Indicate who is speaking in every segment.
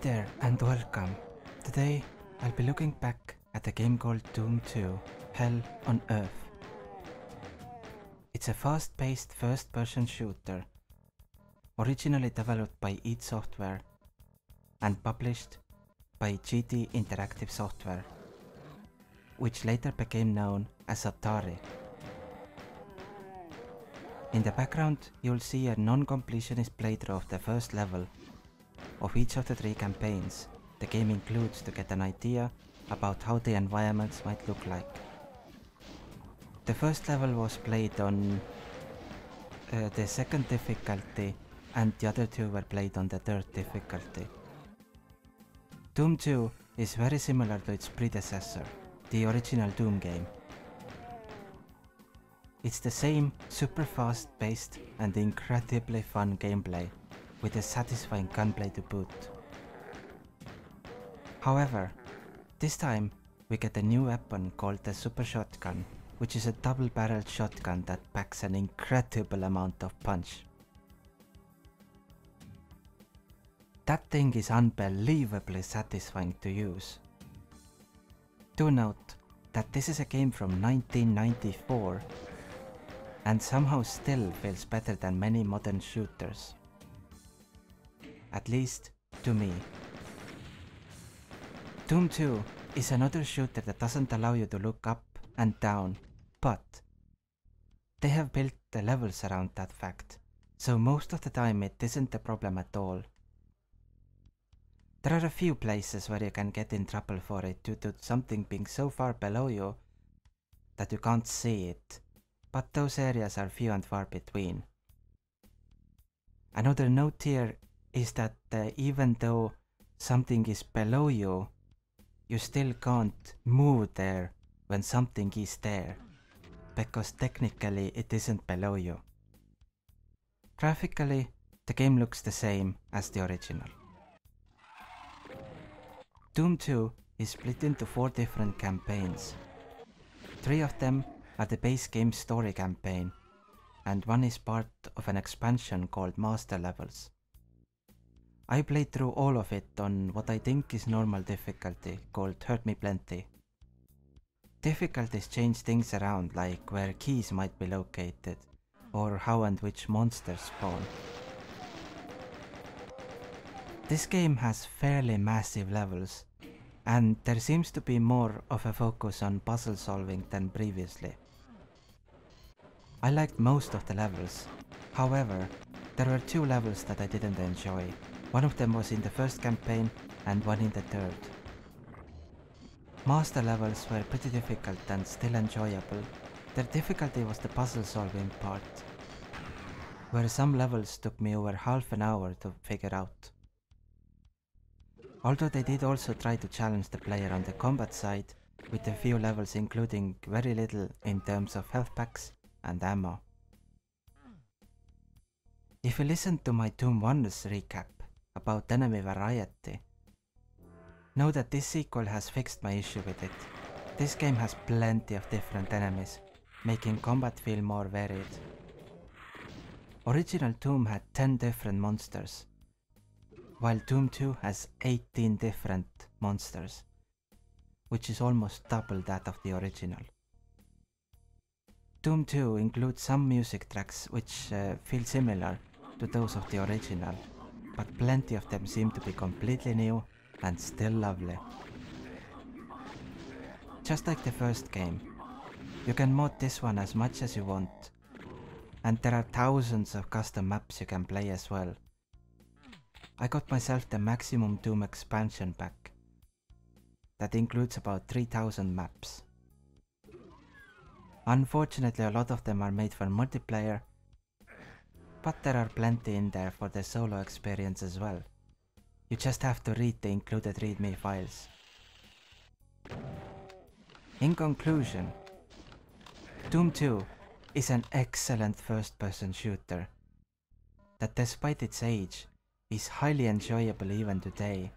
Speaker 1: there and welcome. Today I'll be looking back at a game called Doom 2, Hell on Earth. It's a fast-paced first-person shooter, originally developed by id Software and published by GT Interactive Software, which later became known as Atari. In the background you'll see a non-completionist playthrough of the first level of each of the 3 campaigns the game includes to get an idea about how the environments might look like. The first level was played on the 2nd difficulty and the other 2 were played on the 3rd difficulty. Doom 2 is very similar to its predecessor, the original Doom game. It's the same super fast-paced and incredibly fun gameplay with a satisfying gunplay to boot. However, this time we get a new weapon called the Super Shotgun, which is a double-barreled shotgun that packs an incredible amount of punch. That thing is unbelievably satisfying to use. Do note that this is a game from 1994 and somehow still feels better than many modern shooters. At least to me. Doom 2 is another shooter that doesn't allow you to look up and down, but they have built the levels around that fact, so most of the time it isn't a problem at all. There are a few places where you can get in trouble for it due to something being so far below you that you can't see it, but those areas are few and far between. Another note here is that even though something is below you, you still can't move there when something is there, because technically it isn't below you. Graphically, the game looks the same as the original. Doom 2 is split into 4 different campaigns. 3 of them are the base game story campaign, and 1 is part of an expansion called Master Levels. I played through all of it on what I think is normal difficulty, called Hurt Me Plenty. Difficulties change things around, like where keys might be located, or how and which monsters spawn. This game has fairly massive levels, and there seems to be more of a focus on puzzle solving than previously. I liked most of the levels, however, there were 2 levels that I didn't enjoy. One of them was in the first campaign and 1 in the 3rd. Master levels were pretty difficult and still enjoyable. Their difficulty was the puzzle solving part, where some levels took me over half an hour to figure out. Although they did also try to challenge the player on the combat side, with a few levels including very little in terms of health packs and ammo. If you listen to my Doom 1's recap about enemy variety, know that this sequel has fixed my issue with it. This game has plenty of different enemies, making combat feel more varied. Original Doom had 10 different monsters, while Doom 2 has 18 different monsters, which is almost double that of the original. Doom 2 includes some music tracks which feel similar to those of the original, but plenty of them seem to be completely new and still lovely. Just like the first game, you can mod this one as much as you want, and there are thousands of custom maps you can play as well. I got myself the Maximum Doom expansion pack that includes about 3000 maps. Unfortunately, a lot of them are made for multiplayer, but there are plenty in there for the solo experience as well. You just have to read the included readme files. In conclusion, Doom 2 is an excellent first-person shooter that, despite its age, is highly enjoyable even today.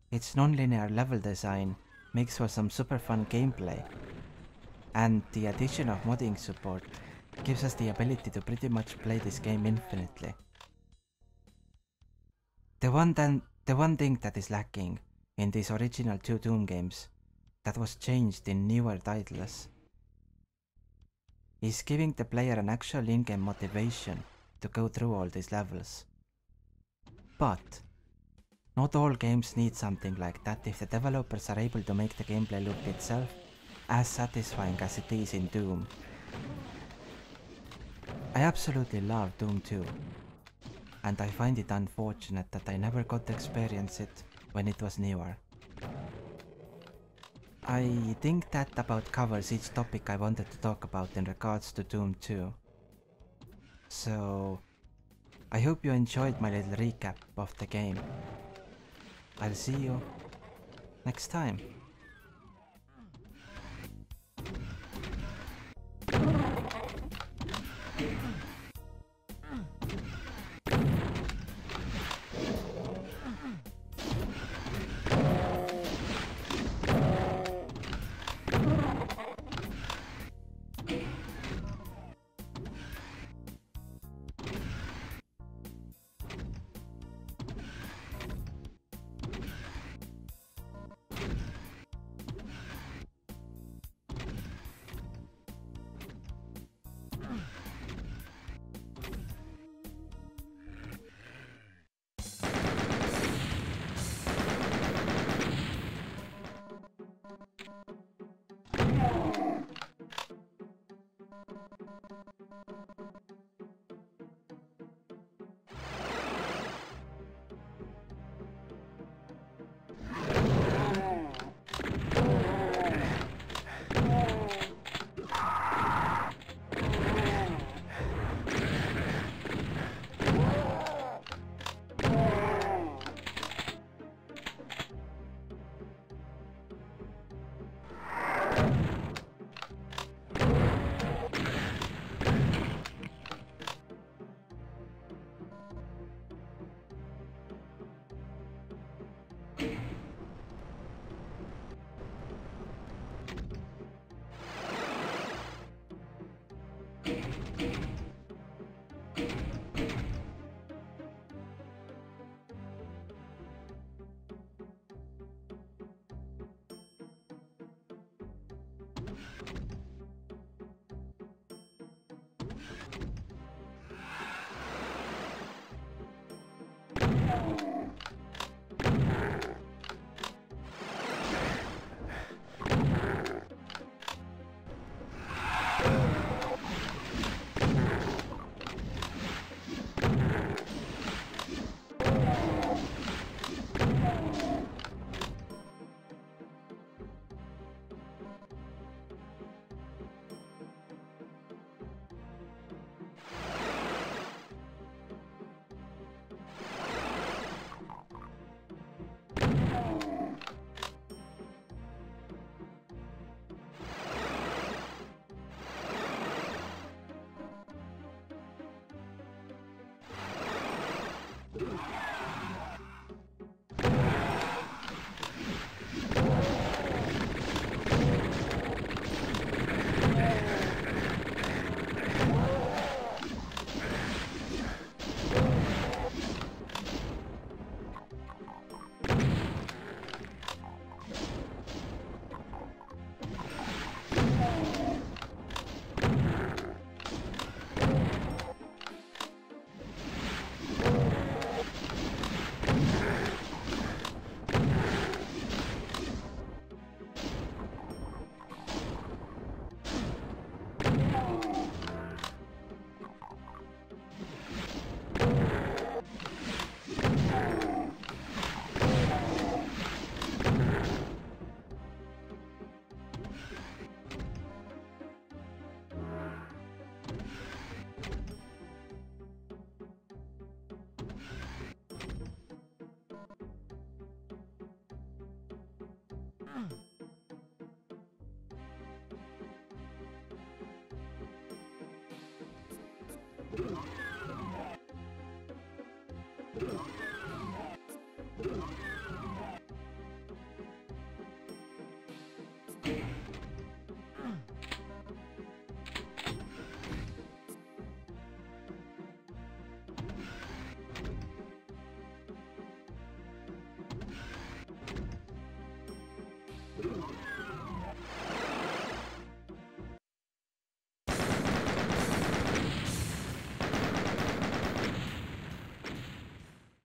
Speaker 1: Its non-linear level design makes for some super fun gameplay, and the addition of modding support gives us the ability to pretty much play this game infinitely. The one thing that is lacking in these original two Doom games that was changed in newer titles is giving the player an actual in-game motivation to go through all these levels. But not all games need something like that if the developers are able to make the gameplay loop itself as satisfying as it is in Doom. I absolutely love Doom 2, and I find it unfortunate that I never got to experience it when it was newer. I think that about covers each topic I wanted to talk about in regards to Doom 2. So, I hope you enjoyed my little recap of the game. I'll see you next time.
Speaker 2: You